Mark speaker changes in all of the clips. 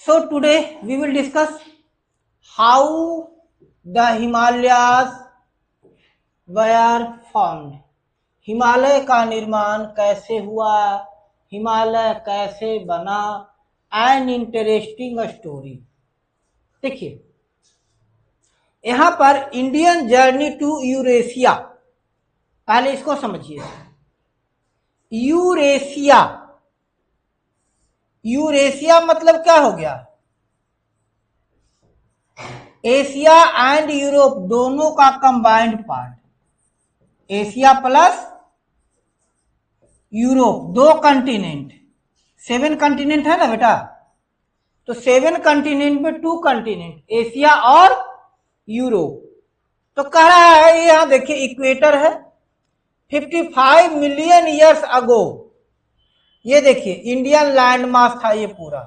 Speaker 1: So today we will discuss how the Himalayas were formed. Himalaya का निर्माण कैसे हुआ, हिमालय कैसे बना, एन इंटरेस्टिंग स्टोरी। देखिए यहां पर इंडियन जर्नी टू यूरेशिया, पहले इसको समझिए। यूरेशिया, यूरेशिया मतलब क्या हो गया? एशिया एंड यूरोप दोनों का combined part. Asia plus Europe, दो कंटिनेंट। 7 कंटिनेंट है ना बेटा, तो 7 कंटिनेंट में 2 कंटिनेंट, एशिया और यूरोप। तो कह रहा है यहां देखिए इक्वेटर है। 55 मिलियन ईयर्स अगो, ये देखिए इंडियन लैंड मास था ये पूरा।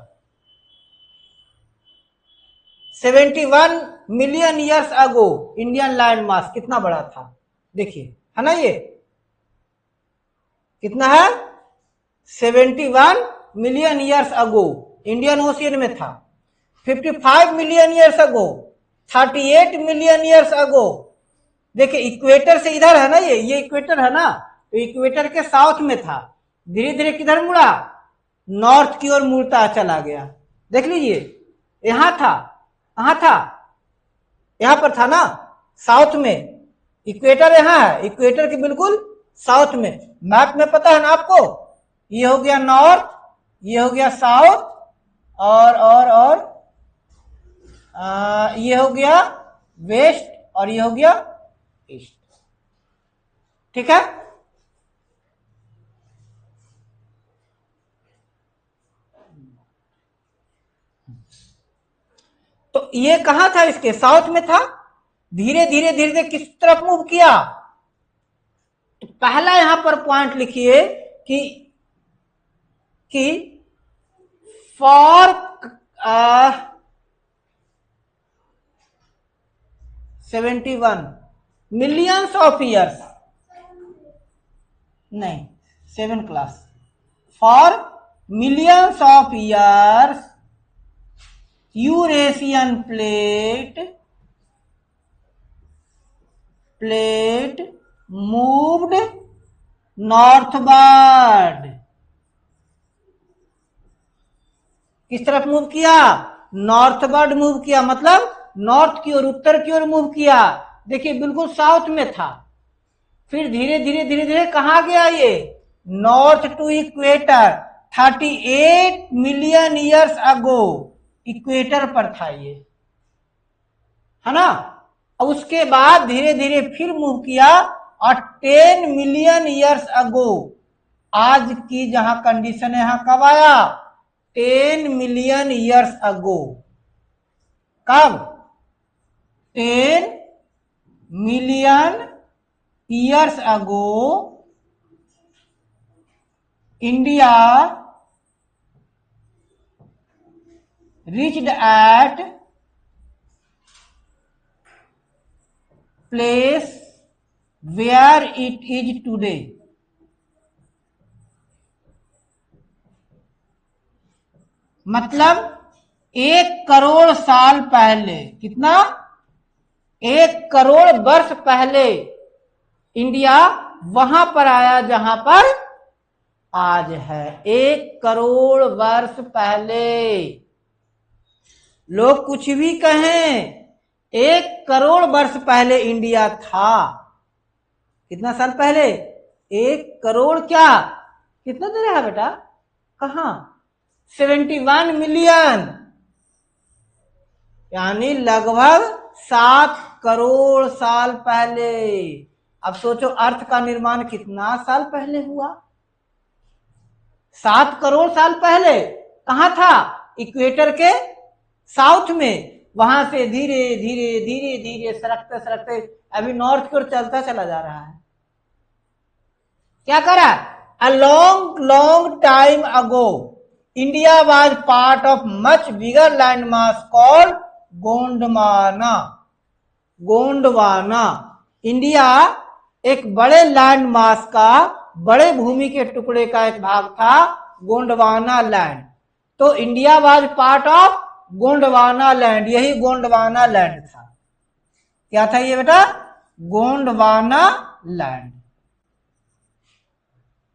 Speaker 1: 71 मिलियन ईयर्स अगो इंडियन लैंड मास कितना बड़ा था, देखिए है ना, ये कितना है? 71 मिलियन ईयर्स अगो इंडियन ओशियन में था। 55 मिलियन ईयर्स अगो, 38 मिलियन ईयर्स अगो। देखिए इक्वेटर से इधर है ना, ये इक्वेटर है ना, तो इक्वेटर के साउथ में था। धीरे धीरे किधर मुड़ा? नॉर्थ की ओर मुड़ता चला गया। देख लीजिए यहां था, कहां था? यहां पर था ना, साउथ में। इक्वेटर यहां है, इक्वेटर के बिल्कुल साउथ में। मैप में पता है ना आपको, ये हो गया नॉर्थ, ये हो गया साउथ, और ये हो गया वेस्ट, और ये हो गया ईस्ट। ठीक है, तो ये कहां था? इसके साउथ में था। धीरे धीरे धीरे धीरे किस तरफ मूव किया? तो पहला यहां पर पॉइंट लिखिए कि फॉर 71 मिलियंस ऑफ ईयर्स, नहीं 7 class, for millions of years Eurasian plate moved northward. किस तरफ मूव किया? नॉर्थवर्ड मूव किया, मतलब नॉर्थ की ओर, उत्तर की ओर मूव किया। देखिए बिल्कुल साउथ में था, फिर धीरे धीरे धीरे धीरे कहां गया ये? North to equator. 38 million years ago equator पर था ये, है ना। उसके बाद धीरे धीरे फिर मूव किया, और 10 मिलियन ईयर्स अगो आज की जहां कंडीशन है, यहां कब आया? 10 मिलियन ईयर्स अगो। कब? 10 million years ago India reached at place where it is today। मतलब 1 करोड़ साल पहले, कितना? 1 करोड़ वर्ष पहले इंडिया वहां पर आया जहां पर आज है। 1 करोड़ वर्ष पहले। लोग कुछ भी कहें, 1 करोड़ वर्ष पहले इंडिया था। कितना साल पहले? 1 करोड़ क्या, कितना दे रहा है बेटा? कहां? 71 मिलियन, यानी लगभग 7 करोड़ साल पहले। अब सोचो अर्थ का निर्माण कितना साल पहले हुआ? 7 करोड़ साल पहले। कहां था? इक्वेटर के साउथ में। वहां से धीरे धीरे धीरे धीरे सरकते सरकते अभी नॉर्थ की ओर चलता चला जा रहा है। क्या करा? A long long time ago India was part of much bigger land mass called Gondwana. Gondwana, India एक बड़े लैंड मास का, बड़े भूमि के टुकड़े का एक भाग था, गोंडवाना लैंड। तो India was part of Gondwana land, यही गोंडवाना लैंड था। क्या था ये बेटा? गोंडवाना लैंड,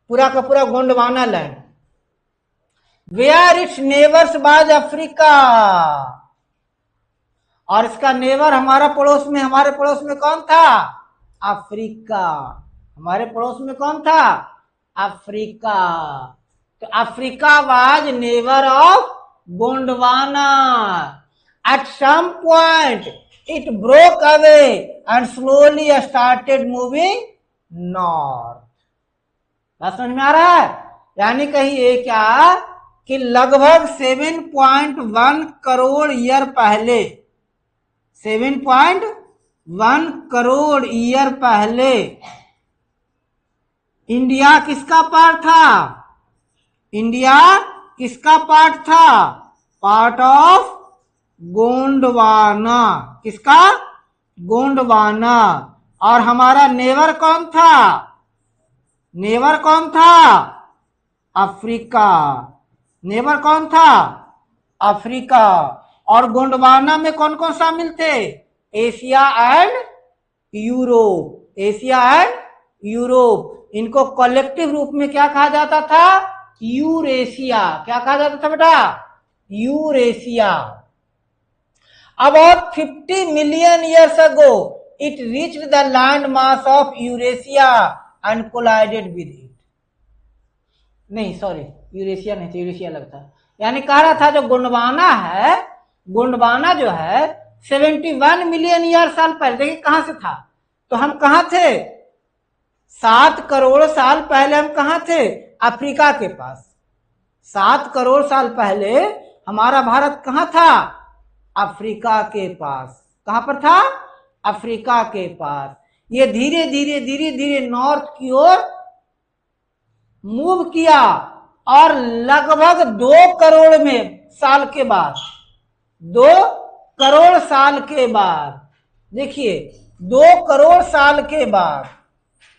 Speaker 1: पूरा का पूरा Gondwana land. Where its neighbours was Africa, और इसका नेबर हमारे पड़ोस में कौन था? अफ्रीका। हमारे पड़ोस में कौन था? अफ्रीका। तो Africa was neighbour of Gondwana. At some point it broke away and slowly started moving north. बात समझ में आ रहा है? यानी कहिए क्या कि लगभग 7.1 करोड़ ईयर पहले, 7.1 करोड़ ईयर पहले इंडिया किसका पार्ट था? इंडिया किसका पार्ट था? Part of Gondwana. किसका? गोंडवाना। और हमारा नेबर कौन था? नेबर कौन था? अफ्रीका। नेबर कौन था? अफ्रीका। और गोंडवाना में कौन कौन शामिल थे? Asia and Europe. Asia and Europe. इनको कलेक्टिव रूप में क्या कहा जाता था? यूरेशिया। क्या कहा जाता था बेटा? Eurasia. About 50 million years ago, it reached the land mass of Eurasia and collided with it. नहीं सॉरी, यूरेशिया नहीं था, यूरेशिया लगता है। यानी कह रहा था जो गोंडवाना है, गोंडवाना जो है 71 मिलियन ईयर साल पहले, देखिए कहां से था। तो हम कहां थे? 7 करोड़ साल पहले हम कहां थे? अफ्रीका के पास। 7 करोड़ साल पहले हमारा भारत कहां था? अफ्रीका के पास। कहां पर था? अफ्रीका के पास। ये धीरे धीरे धीरे धीरे नॉर्थ की ओर मूव किया और लगभग 2 करोड़ में साल के बाद, 2 करोड़ साल के बाद, देखिए 2 करोड़ साल के बाद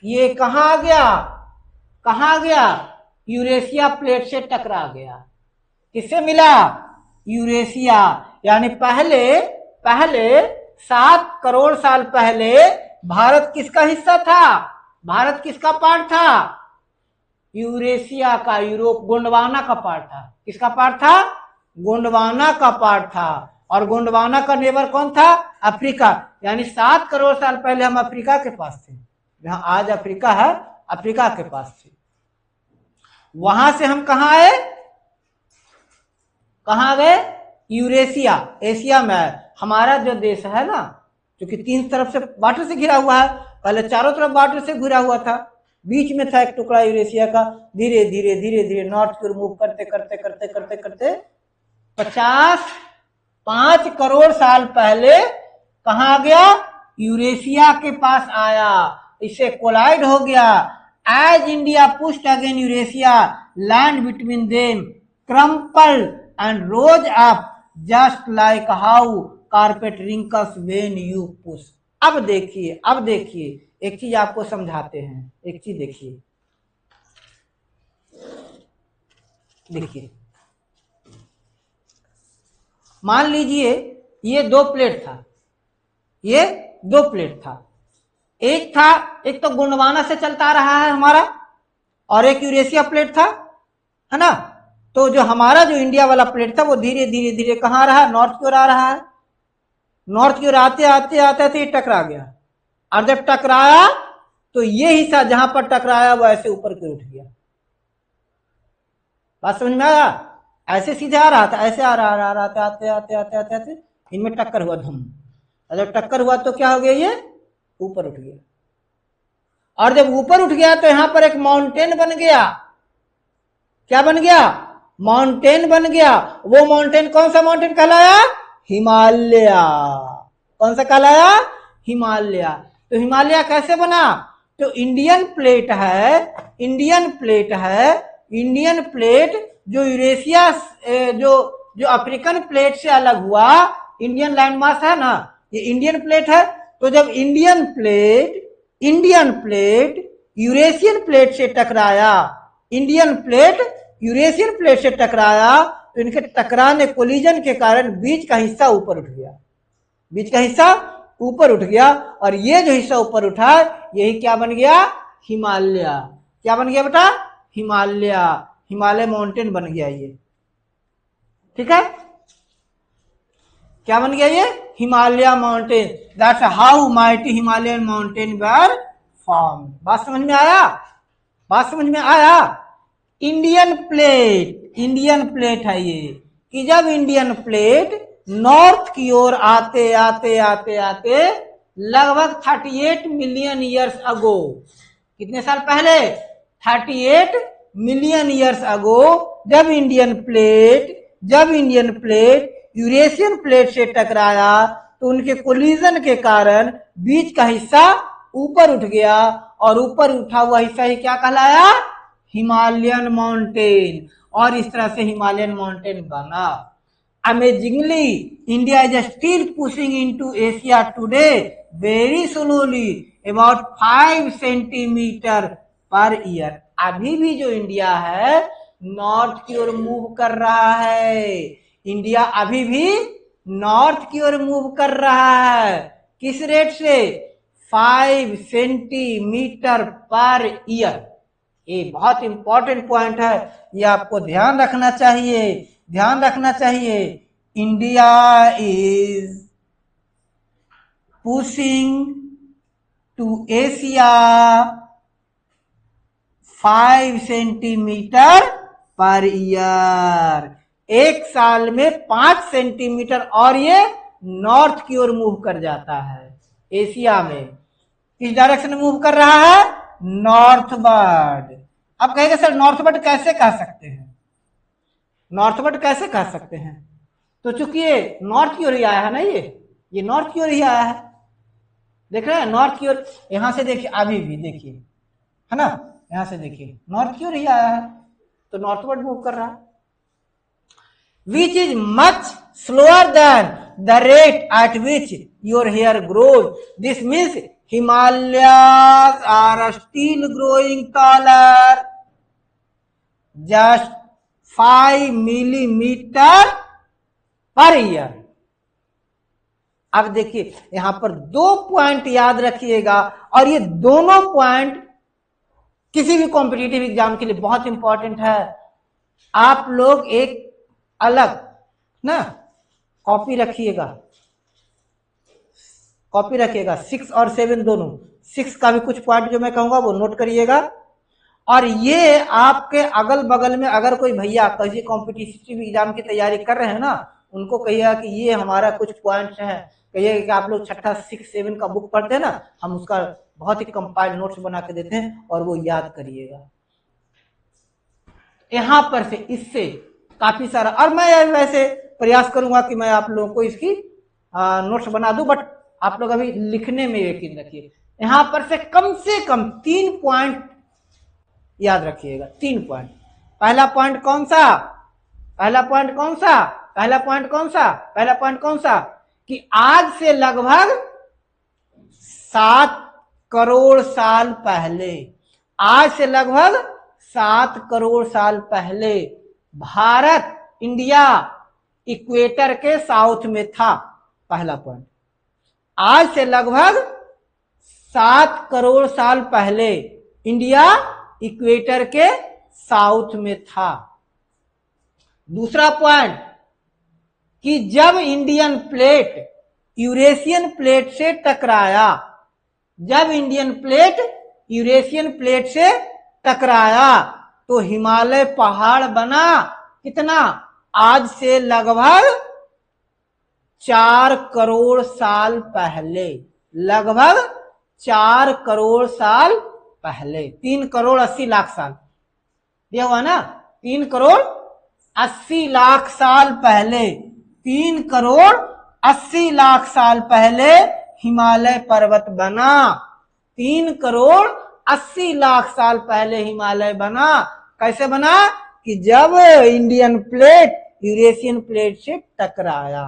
Speaker 1: ये कहां आ गया? कहां आ गया? यूरेशिया प्लेट से टकरा गया। किससे मिला? यूरेशिया। यानी पहले 7 करोड़ साल पहले भारत किसका हिस्सा था? भारत किसका पार्ट था? यूरेशिया का, यूरोप, गोंडवाना का पार्ट था। किसका पार्ट था? गोंडवाना का पार्ट था। और गोंडवाना का नेबर कौन था? अफ्रीका। यानी 7 करोड़ साल पहले हम अफ्रीका के पास थे, जहां आज अफ्रीका है, अफ्रीका के पास थे। वहां से हम कहां आए? कहां गए? यूरेशिया, एशिया में आए। हमारा जो देश है ना, जो कि 3 तरफ से वाटर से घिरा हुआ है, पहले चारों तरफ वाटर से घिरा हुआ था, बीच में था एक टुकड़ा यूरेशिया का। धीरे धीरे धीरे धीरे नॉर्थ की ओर मूव करते करते करते करते करते 5 करोड़ साल पहले कहां आ गया? यूरेशिया के पास आया। इससे कोलाइड हो गया। As India pushed again Eurasia, land between them crumpled and rose up just like how carpet wrinkles when you push. अब देखिए एक चीज आपको समझाते हैं। एक चीज देखिए, मान लीजिए ये 2 प्लेट था, ये 2 प्लेट था। एक तो गोंडवाना से चलता रहा है हमारा, और एक यूरेशिया प्लेट था, है ना। तो जो हमारा जो इंडिया वाला प्लेट था वो धीरे धीरे धीरे कहां रहा? नॉर्थ की ओर आ रहा है। नॉर्थ की ओर आते आते आते थे टकरा गया। और जब टकराया तो ये हिस्सा जहां पर टकराया वो ऐसे ऊपर की उठ गया। बात समझ में आया? ऐसे सीधे आ रहा था, ऐसे आ रहा था, आते आते आते आते आते इनमें टक्कर हुआ धूम। और जब टक्कर हुआ तो क्या हो गया? ये ऊपर उठ गया। और जब ऊपर उठ गया तो यहां पर एक माउंटेन बन गया। क्या बन गया? माउंटेन बन गया। वो माउंटेन कौन सा माउंटेन कहलाया? हिमालय। कौन सा कहलाया? हिमालय। तो हिमालय कैसे बना? तो इंडियन प्लेट जो यूरेशिया जो अफ्रीकन प्लेट से अलग हुआ, इंडियन लैंड मास है ना, ये इंडियन प्लेट है। तो जब इंडियन प्लेट यूरेशियन प्लेट से टकराया, इंडियन प्लेट यूरेशियन प्लेट से टकराया, तो इनके टकराने कोलिजन के कारण बीच का हिस्सा ऊपर उठ गया, बीच का हिस्सा ऊपर उठ गया, और ये जो हिस्सा ऊपर उठा यही क्या बन गया, हिमालय। क्या बन गया बेटा, हिमालय, हिमालय माउंटेन बन गया ये, ठीक है। क्या बन गया ये, Himalaya mountain. That's how mighty Himalayan mountain were form. बात समझ में आया, बात समझ में आया। इंडियन प्लेट, इंडियन प्लेट है ये, कि जब इंडियन प्लेट नॉर्थ की ओर आते आते आते आते लगभग 38 मिलियन ईयर्स अगो, कितने साल पहले, 38 मिलियन ईयर्स अगो, जब इंडियन प्लेट यूरेशियन प्लेट से टकराया तो उनके कोलिजन के कारण बीच का हिस्सा ऊपर उठ गया, और ऊपर उठा हुआ हिस्सा ही क्या कहलाया, हिमालयन माउंटेन, और इस तरह से हिमालयन माउंटेन बना। Amazingly India is still pushing into Asia today very slowly about 5 centimetre per year. अभी भी जो इंडिया है नॉर्थ की ओर मूव कर रहा है, इंडिया अभी भी नॉर्थ की ओर मूव कर रहा है, किस रेट से, 5 सेंटीमीटर पर ईयर। ये बहुत इंपॉर्टेंट पॉइंट है, ये आपको ध्यान रखना चाहिए, ध्यान रखना चाहिए। India is pushing to Asia 5 centimetre per year. एक साल में 5 सेंटीमीटर और ये नॉर्थ की ओर मूव कर जाता है, एशिया में। किस डायरेक्शन में मूव कर रहा है, नॉर्थवर्ड। अब कहेंगे सर नॉर्थवर्ड कैसे कह सकते हैं, नॉर्थवर्ड कैसे कह सकते हैं, तो चूंकि ये नॉर्थ की ओर ही आया है ना, ये नॉर्थ की ओर ही आया है, देख रहे हैं नॉर्थ की ओर। यहां से देखिए, अभी भी देखिए, है ना, यहां से देखिए नॉर्थ की ओर ही आया है, तो नॉर्थवर्ड मूव कर रहा है, which is much slower than the rate at which your hair grows. This means Himalayas are still growing taller, just 5 millimeter per year. अब देखिए यहां पर 2 पॉइंट याद रखिएगा, और ये दोनों पॉइंट किसी भी कॉम्पिटिटिव एग्जाम के लिए बहुत इंपॉर्टेंट है। आप लोग एक अलग ना कॉपी रखिएगा, कॉपी रखिएगा 6 और 7 दोनों, 6 का भी कुछ पॉइंट जो मैं कहूंगा वो नोट करिएगा, और ये आपके अगल बगल में अगर कोई भैया किसी कॉम्पिटिटिव एग्जाम की तैयारी कर रहे हैं ना, उनको कहिएगा कि ये हमारा कुछ पॉइंट्स हैं, कहिएगा कि आप लोग छठा 6-7 का बुक पढ़ते हैं ना, हम उसका बहुत ही कंपाइल्ड नोट्स बना के देते हैं, और वो याद करिएगा। यहां पर से इससे काफी सारा, और मैं वैसे प्रयास करूंगा कि मैं आप लोगों को इसकी नोट्स बना दूं, बट आप लोग अभी लिखने में यकीन रखिए। यहां पर से कम 3 पॉइंट याद रखिएगा, 3 पॉइंट। पहला पॉइंट कौन सा, पहला पॉइंट कौन सा, पहला पॉइंट कौन सा, पहला पॉइंट कौन सा, कि आज से लगभग 7 करोड़ साल पहले, आज से लगभग 7 करोड़ साल पहले भारत, इंडिया इक्वेटर के साउथ में था। पहला पॉइंट, आज से लगभग 7 करोड़ साल पहले इंडिया इक्वेटर के साउथ में था। दूसरा पॉइंट, कि जब इंडियन प्लेट यूरेशियन प्लेट से टकराया, जब इंडियन प्लेट यूरेशियन प्लेट से टकराया तो हिमालय पहाड़ बना, कितना, आज से लगभग 4 करोड़ साल पहले, लगभग 4 करोड़ साल पहले, 3 करोड़ 80 लाख साल दिया हुआ ना, 3 करोड़ 80 लाख साल पहले, 3 करोड़ 80 लाख साल पहले हिमालय पर्वत बना, 3 करोड़ 80 लाख साल पहले हिमालय बना। कैसे बना, कि जब इंडियन प्लेट यूरेशियन प्लेट से टकराया।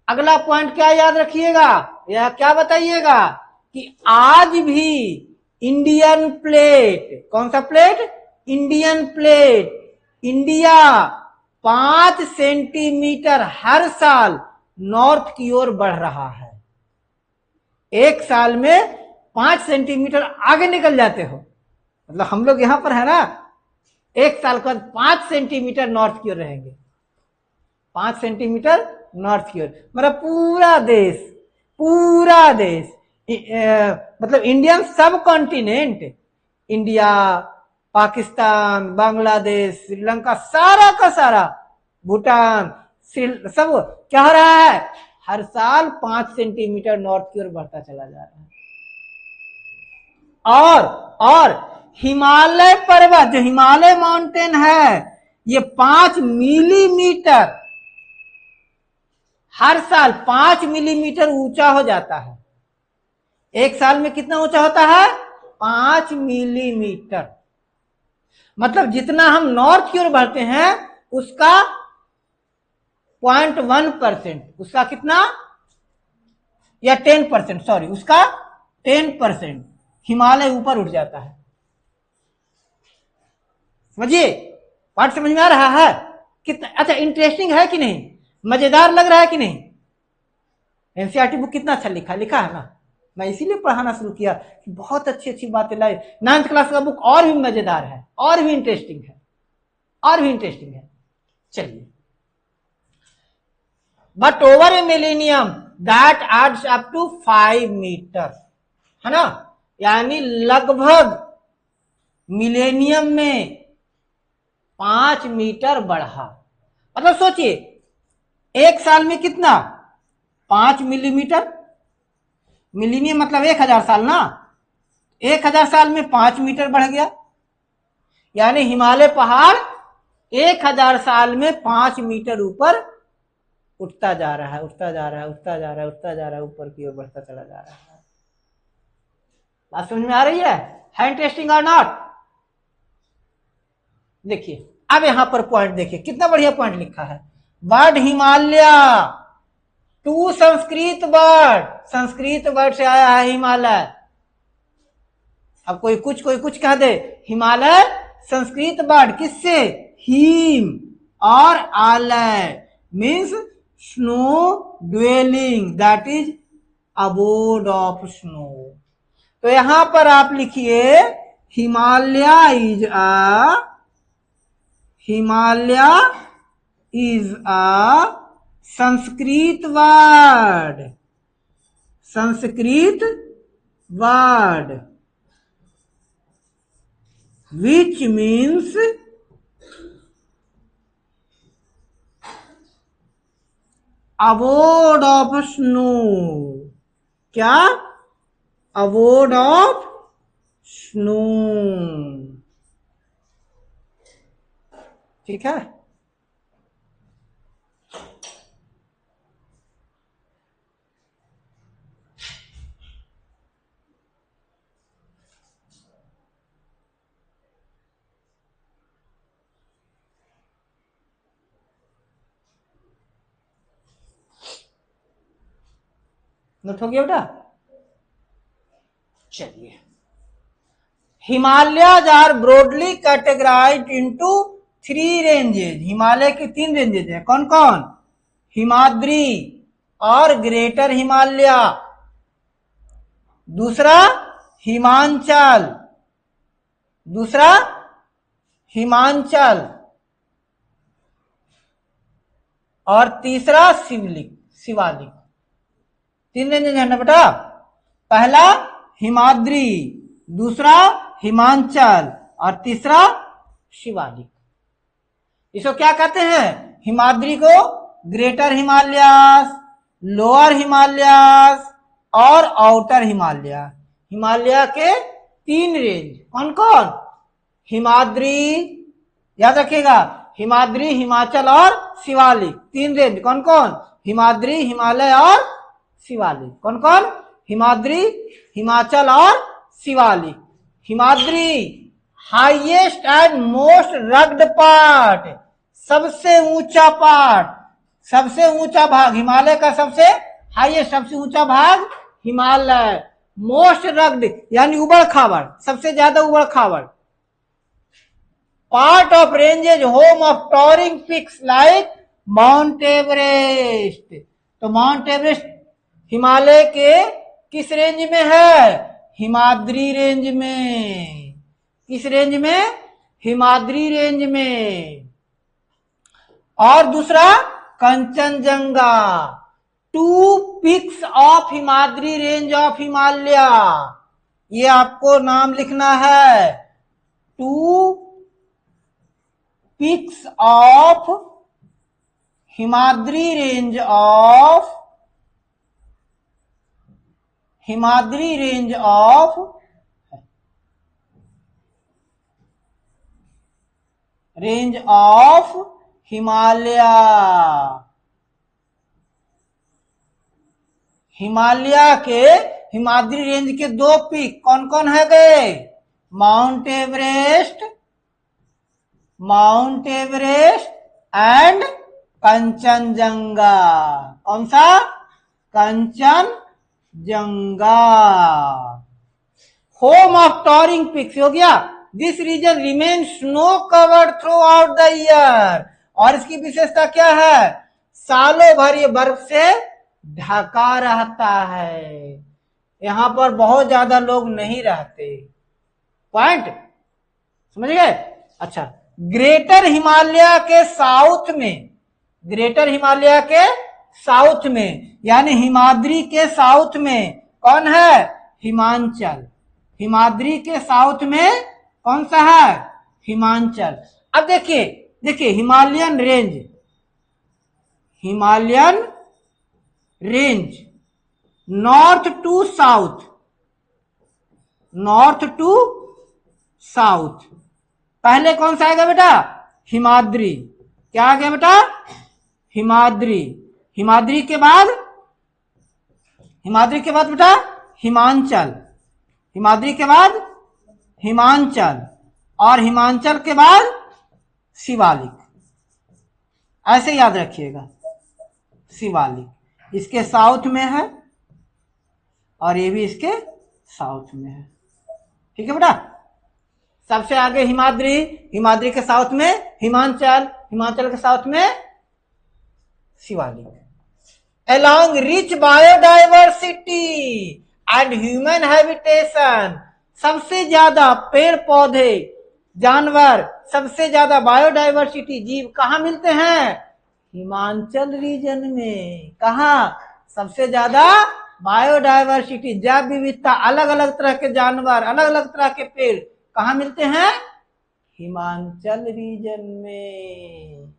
Speaker 1: अगला पॉइंट क्या याद रखिएगा, या क्या बताइएगा, कि आज भी इंडियन प्लेट, कौन सा plate, Indian plate, India 5 centimetre हर साल नॉर्थ की ओर बढ़ रहा है। एक साल में 5 सेंटीमीटर आगे निकल जाते हो, मतलब हम लोग यहां पर है ना, एक साल के बाद 5 सेंटीमीटर नॉर्थ की ओर रहेंगे, 5 सेंटीमीटर नॉर्थ की ओर, मतलब पूरा देश मतलब इंडियन सब कॉन्टिनेंट, इंडिया, पाकिस्तान, बांग्लादेश, श्रीलंका, सारा का सारा, भूटान, सब क्या हो रहा है, हर साल 5 सेंटीमीटर नॉर्थ की ओर बढ़ता चला जा रहा है। और हिमालय पर्वत, जो हिमालय माउंटेन है, ये 5 मिलीमीटर हर साल 5 मिलीमीटर ऊंचा हो जाता है। एक साल में कितना ऊंचा होता है, 5 मिलीमीटर। मतलब जितना हम नॉर्थ की ओर बढ़ते हैं उसका 0.1%, उसका कितना, या 10%, सॉरी, उसका 10% हिमालय ऊपर उठ जाता है। समझिए, पाठ समझ में आ रहा है कितना अच्छा, इंटरेस्टिंग है कि नहीं, मजेदार लग रहा है कि नहीं। एनसीईआरटी बुक कितना अच्छा लिखा है ना, मैं इसीलिए पढ़ाना शुरू किया कि बहुत अच्छी अच्छी बातें लाई। 9th क्लास का बुक और भी मजेदार है, और भी इंटरेस्टिंग है, चलिए। But over a millennium that adds up to 5 metre, है ना, यानी लगभग मिलेनियम में 5 मीटर बढ़ा। मतलब सोचिए, एक साल में कितना, 5 मिलीमीटर, मिलीनियम मतलब 1000 साल ना, 1000 साल में 5 मीटर बढ़ गया, यानी हिमालय पहाड़ 1000 साल में 5 मीटर ऊपर उठता जा रहा है, ऊपर की ओर बढ़ता चला जा रहा है। बात समझ में आ रही है इंटरेस्टिंग और नॉट। देखिए अब यहां पर पॉइंट देखिए, कितना बढ़िया पॉइंट लिखा है, वर्ड हिमालय, 2 संस्कृत वर्ड से आया है हिमालय। अब कोई कुछ कह दे, हिमालय संस्कृत वर्ड किससे, हिम और आलय means snow dwelling, that is abode of snow. तो यहां पर आप लिखिए Himalaya is a Sanskrit word which means abode of snow, क्या, abode of snow, ठीक है। नोट हो गया बेटा, चलिए। Himalayas are broadly categorised into 3 ranges, Himalaya की 3 रेंजेज हैं, कौन कौन, हिमाद्री और ग्रेटर हिमालय, दूसरा हिमांचल, और तीसरा शिवालिक। 3 रेंजेज है ना बेटा, पहला हिमाद्री, दूसरा हिमांचल और तीसरा शिवालिक। इसको क्या कहते हैं, हिमाद्री को ग्रेटर हिमालयस, लोअर हिमालयस और आउटर हिमालय। हिमालय के 3 रेंज, कौन कौन, हिमाद्री, याद रखिएगा, हिमाद्री, हिमाचल और शिवालिक, 3 रेंज, कौन कौन, हिमाद्री, हिमालय और शिवालिक, कौन कौन, हिमाद्री, हिमाचल और Shivalik. Himadri highest and most rugged part, सबसे ऊंचा भाग, हिमालय का सबसे हाईएस्ट, सबसे ऊंचा भाग हिमालय, मोस्ट रग्ड यानी उबड़ खाबड़, सबसे ज्यादा उबड़ खाबड़, part of ranges home of towering peaks like Mount Everest. तो माउंट एवरेस्ट हिमालय के किस रेंज में है? हिमाद्री रेंज में। किस रेंज में? हिमाद्री रेंज में। और दूसरा Kanchenjunga, 2 peaks of Himadri range of Himalaya. ये आपको नाम लिखना है, 2 peaks of Himadri range of Himalaya. Himalaya के हिमाद्री रेंज के 2 पीक कौन कौन है गए? Mount Everest and Kanchenjunga. कौन सा? Kanchenjunga. Home of towering peaks हो गया। This region remain snow covered throughout the year. और इसकी विशेषता क्या है? सालों भर ये बर्फ से ढका रहता है। यहां पर बहुत ज्यादा लोग नहीं रहते। पॉइंट समझ गए? अच्छा, ग्रेटर हिमालय के साउथ में यानी हिमाद्री के साउथ में कौन है? हिमाचल। हिमाद्री के साउथ में कौन सा है? हिमाचल। अब देखिए Himalayan range north to south. पहले कौन सा आएगा बेटा? हिमाद्री। क्या आ गया बेटा? हिमाद्री के बाद बेटा हिमाचल। हिमाद्री के बाद हिमाचल और हिमाचल के बाद शिवालिक। ऐसे याद रखिएगा, शिवालिक इसके साउथ में है और ये भी इसके साउथ में है। ठीक है बेटा? सबसे आगे हिमाद्री के साउथ में हिमाचल के साउथ में Shivalik. Along rich biodiversity and human habitation, सबसे ज्यादा पेड़ पौधे जानवर, सबसे ज्यादा बायोडाइवर्सिटी जीव कहाँ मिलते हैं? हिमाचल रीजन में। कहाँ? सबसे ज्यादा बायोडाइवर्सिटी, जैव विविधता, अलग अलग तरह के जानवर, अलग अलग तरह के पेड़ कहाँ मिलते हैं? हिमाचल रीजन में।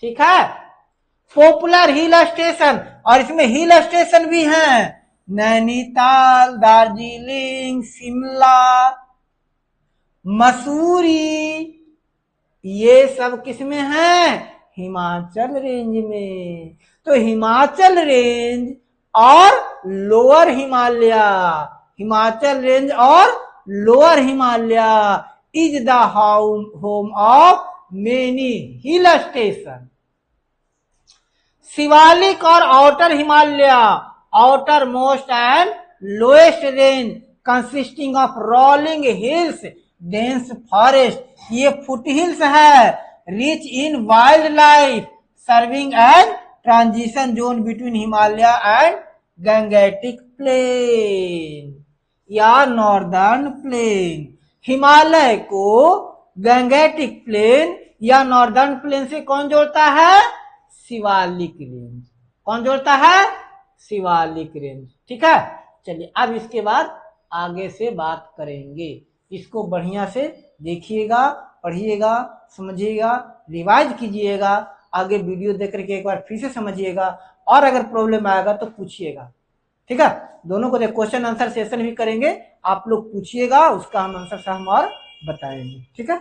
Speaker 1: ठीक है? पॉपुलर हिल स्टेशन, और इसमें हिल स्टेशन भी हैं, नैनीताल, दार्जिलिंग, शिमला, मसूरी, ये सब किसमें है? हिमाचल रेंज में। तो हिमाचल रेंज और lower Himalaya is the home of many hill station. Shivalik और outer Himalaya, outer most and lowest range consisting of rolling hills, dense forest, ये फुट हिल्स है, rich in wild life, serving as transition zone between Himalaya and Gangetic plain या northern plain. Himalaya को Gangetic plain या northern plain से कौन जोड़ता है? Shivalik range. कौन जोड़ता है? शिवालिक रेंज। ठीक है? चलिए अब इसके बाद आगे से बात करेंगे। इसको बढ़िया से देखिएगा, पढ़िएगा, समझिएगा, रिवाइज कीजिएगा, आगे वीडियो देख करके एक बार फिर से समझिएगा, और अगर प्रॉब्लम आएगा तो पूछिएगा। ठीक है? दोनों को क्वेश्चन आंसर सेशन भी करेंगे, आप लोग पूछिएगा, उसका हम आंसर हम और बताएंगे। ठीक है?